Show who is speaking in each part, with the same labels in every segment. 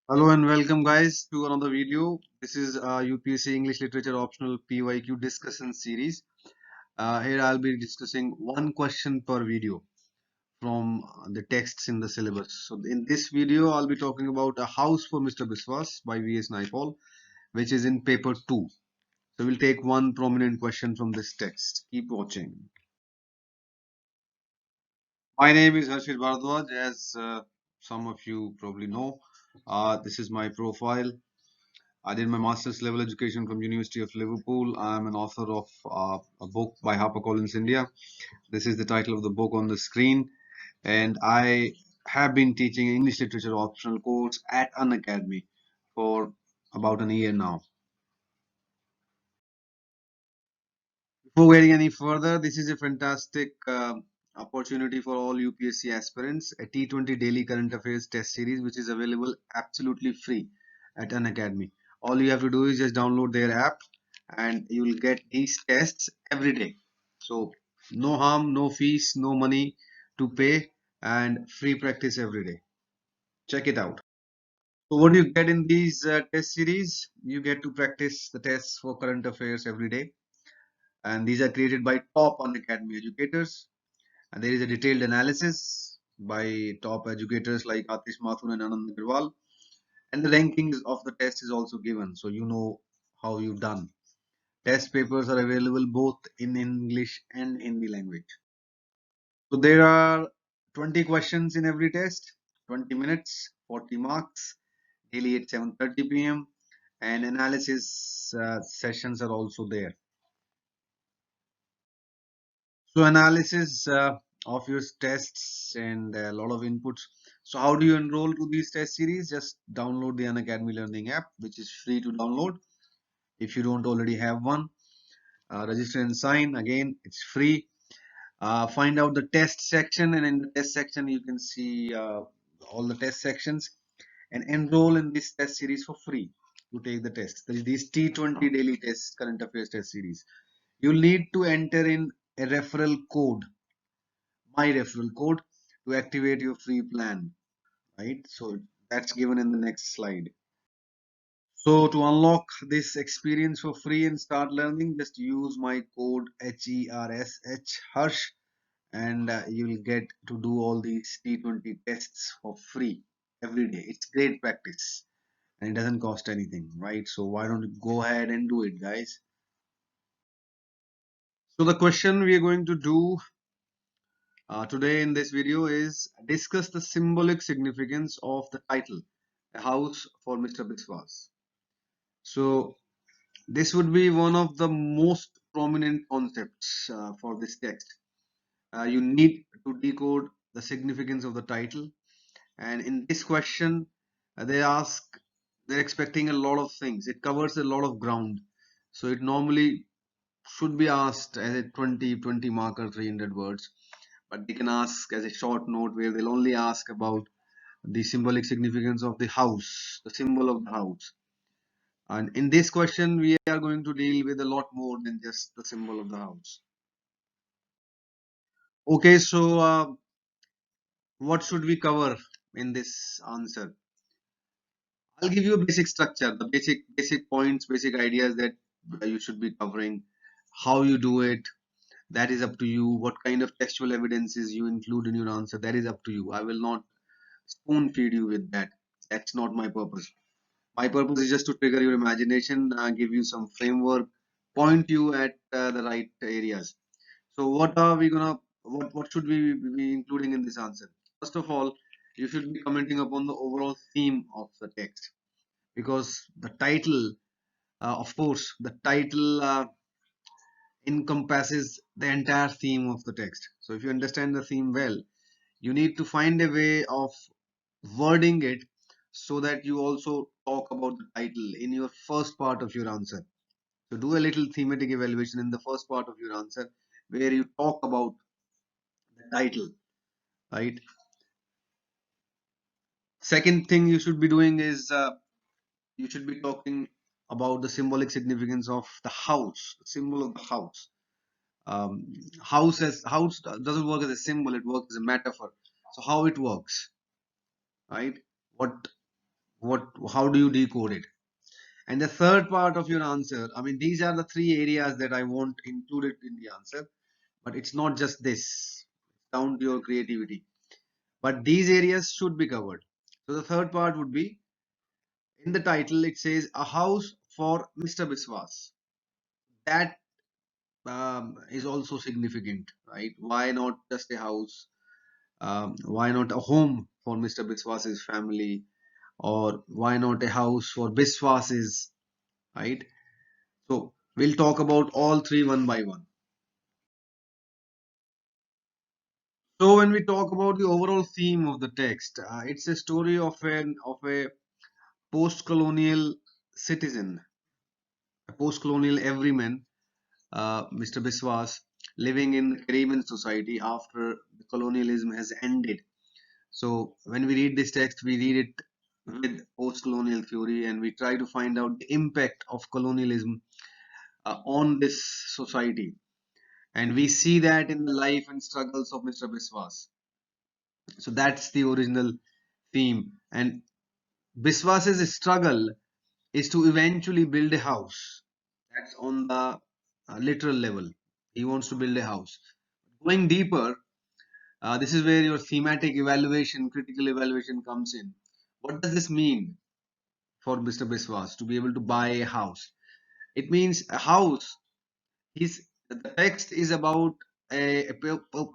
Speaker 1: Hello and welcome guys to another video. This is UPSC English Literature Optional PYQ discussion series. Here I'll be discussing one question per video from the texts in the syllabus. So in this video I'll be talking about A House for Mr. Biswas by V.S. Naipaul, which is in paper 2. So we'll take one prominent question from this text. Keep watching. My name is Harshit Bharadwaj, as some of you probably know. This is my profile. I did my master's level education from University of Liverpool. I am an author of a book by HarperCollins India. This is the title of the book on the screen, and I have been teaching English literature optional course at an academy for about a year now. Before getting any further, this is a fantastic opportunity for all UPSC aspirants, a T20 daily current affairs test series, which is available absolutely free at an academy. All you have to do is just download their app and you will get these tests every day. So no harm, no fees, no money to pay, and free practice every day. Check it out. So what do you get in these test series? You get to practice the tests for current affairs every day, and these are created by top Unacademy educators. And there is a detailed analysis by top educators like Atish Mathur and Anand Agarwal. And the rankings of the test is also given, so you know how you've done. Test papers are available both in English and Hindi language. So there are 20 questions in every test, 20 minutes, 40 marks, daily at 7:30 p.m. and analysis sessions are also there. So analysis of your tests and a lot of inputs. So how do you enroll to these test series? Just download the Unacademy Learning app, which is free to download. If you don't already have one, register and sign. Again, it's free. Find out the test section, and in the test section you can see all the test sections and enroll in this test series for free to take the test. There is these T20 daily test current affairs test series. You'll need to enter in a referral code, my referral code, to activate your free plan, right? So that's given in the next slide. So to unlock this experience for free and start learning, just use my code HERSH Harsh, and you'll get to do all these T20 tests for free every day. It's great practice and it doesn't cost anything, right? So why don't you go ahead and do it, guys? So the question we are going to do today in this video is discuss the symbolic significance of the title, A House for Mr. Biswas. So this would be one of the most prominent concepts for this text. You need to decode the significance of the title, and in this question they're expecting a lot of things. It covers a lot of ground, so it normally should be asked as a 20 marker 300 words, but they can ask as a short note where they'll only ask about the symbolic significance of the house, the symbol of the house. And in this question we are going to deal with a lot more than just the symbol of the house. Okay, so what should we cover in this answer? I'll give you a basic structure, the basic points, basic ideas that you should be covering. How you do it, that is up to you. What kind of textual evidences you include in your answer, that is up to you. I will not spoon feed you with that. That's not my purpose. My purpose is just to trigger your imagination, give you some framework, point you at the right areas. So what are we gonna, what should we be including in this answer? First of all, you should be commenting upon the overall theme of the text, because the title, of course, the title encompasses the entire theme of the text. So if you understand the theme well, you need to find a way of wording it so that you also talk about the title in your first part of your answer. So do a little thematic evaluation in the first part of your answer where you talk about the title, right? Second thing you should be doing is you should be talking about the symbolic significance of the house, the symbol of the house. House doesn't work as a symbol, it works as a metaphor. So how it works, right? what how do you decode it? And the third part of your answer, I mean, these are the three areas that I want included in the answer, but it's not just this, down to your creativity. But these areas should be covered. So the third part would be, in the title, it says a house for Mr. Biswas. That is also significant, right? Why not just a house? Why not a home for Mr. Biswas's family? Or why not a house for Biswas's, right? So we'll talk about all three one by one. So when we talk about the overall theme of the text, it's a story of a post-colonial citizen, a post-colonial everyman, Mr. Biswas, living in Caribbean society after the colonialism has ended. So when we read this text, we read it with post-colonial theory, and we try to find out the impact of colonialism on this society. And we see that in the life and struggles of Mr. Biswas. So that's the original theme. And Biswas's struggle is to eventually build a house. That's on the literal level. He wants to build a house. Going deeper, this is where your thematic evaluation, critical evaluation comes in. What does this mean for Mr. Biswas to be able to buy a house? It means a house. The text is about a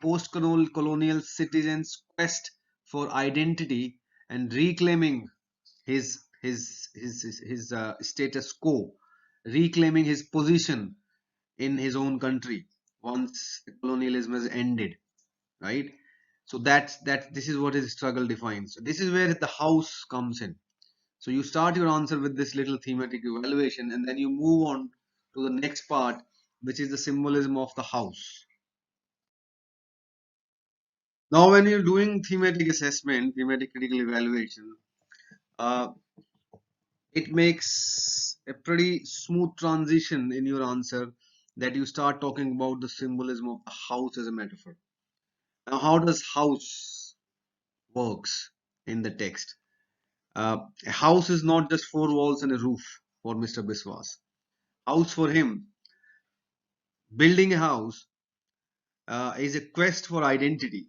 Speaker 1: post-colonial citizen's quest for identity and reclaiming his status quo, reclaiming his position in his own country once the colonialism has ended, right? So that this is what his struggle defines. So this is where the house comes in. So you start your answer with this little thematic evaluation, and then you move on to the next part, which is the symbolism of the house. Now, when you're doing thematic assessment, thematic critical evaluation, uh, it makes a pretty smooth transition in your answer that you start talking about the symbolism of the house as a metaphor. Now, how does house works in the text? A house is not just four walls and a roof for Mr. Biswas. House for him, building a house is a quest for identity.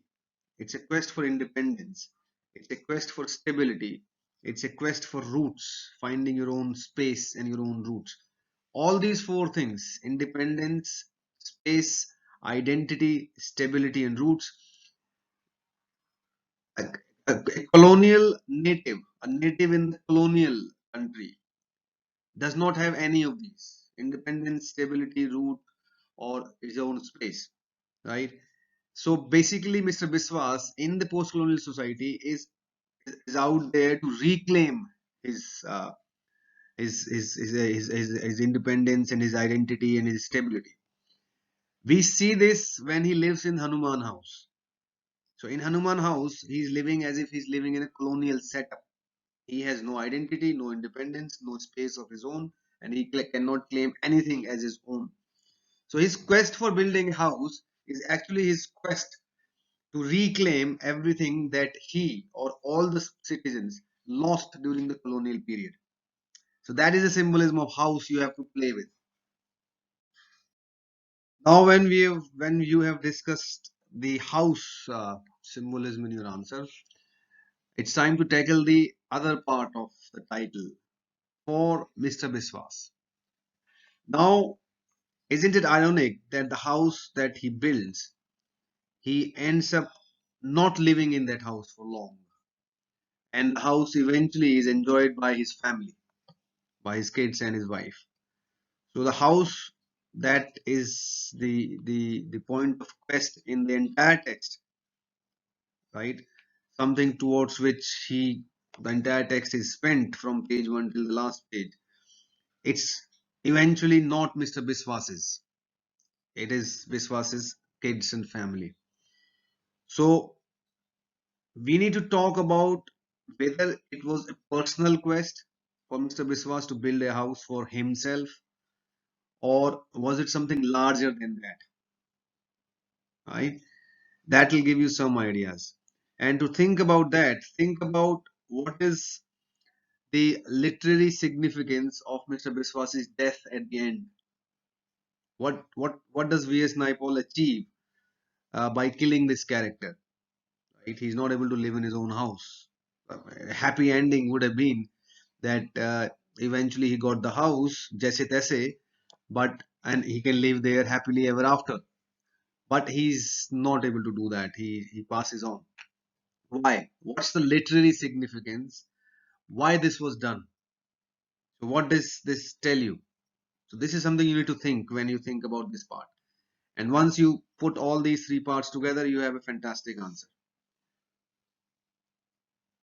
Speaker 1: It's a quest for independence. It's a quest for stability. It's a quest for roots, finding your own space and your own roots. All these four things, independence, space, identity, stability, and roots, a, a colonial native, a native in the colonial country, does not have any of these independence, stability, root, or his own space, right? So basically, Mr. Biswas in the post-colonial society is out there to reclaim his uh, his independence and his identity and his stability. We see this when he lives in Hanuman House. So in Hanuman House, he's living as if he's living in a colonial setup. He has no identity, no independence, no space of his own, and he cannot claim anything as his own. So his quest for building a house is actually his quest to reclaim everything that he or all the citizens lost during the colonial period. So that is the symbolism of house you have to play with. Now, when you have discussed the house symbolism in your answer, it's time to tackle the other part of the title for Mr. Biswas. Now, isn't it ironic that the house that he builds, he ends up not living in that house for long, and the house eventually is enjoyed by his family, by his kids and his wife. So the house, that is the point of quest in the entire text, right? Something towards which the entire text is spent from page 1 till the last page. It's eventually not Mr. Biswas's. It is Biswas's kids and family. So we need to talk about whether it was a personal quest for Mr. Biswas to build a house for himself, or was it something larger than that, right? That will give you some ideas. And to think about that, think about what is the literary significance of Mr. Biswas's death at the end. What does V.S. Naipaul achieve by killing this character? Right? He's not able to live in his own house. A happy ending would have been that eventually he got the house, Jesse Tesse, but and he can live there happily ever after. But he's not able to do that. He passes on. Why? What's the literary significance? Why this was done? So what does this tell you? So this is something you need to think when you think about this part. And once you put all these three parts together, you have a fantastic answer.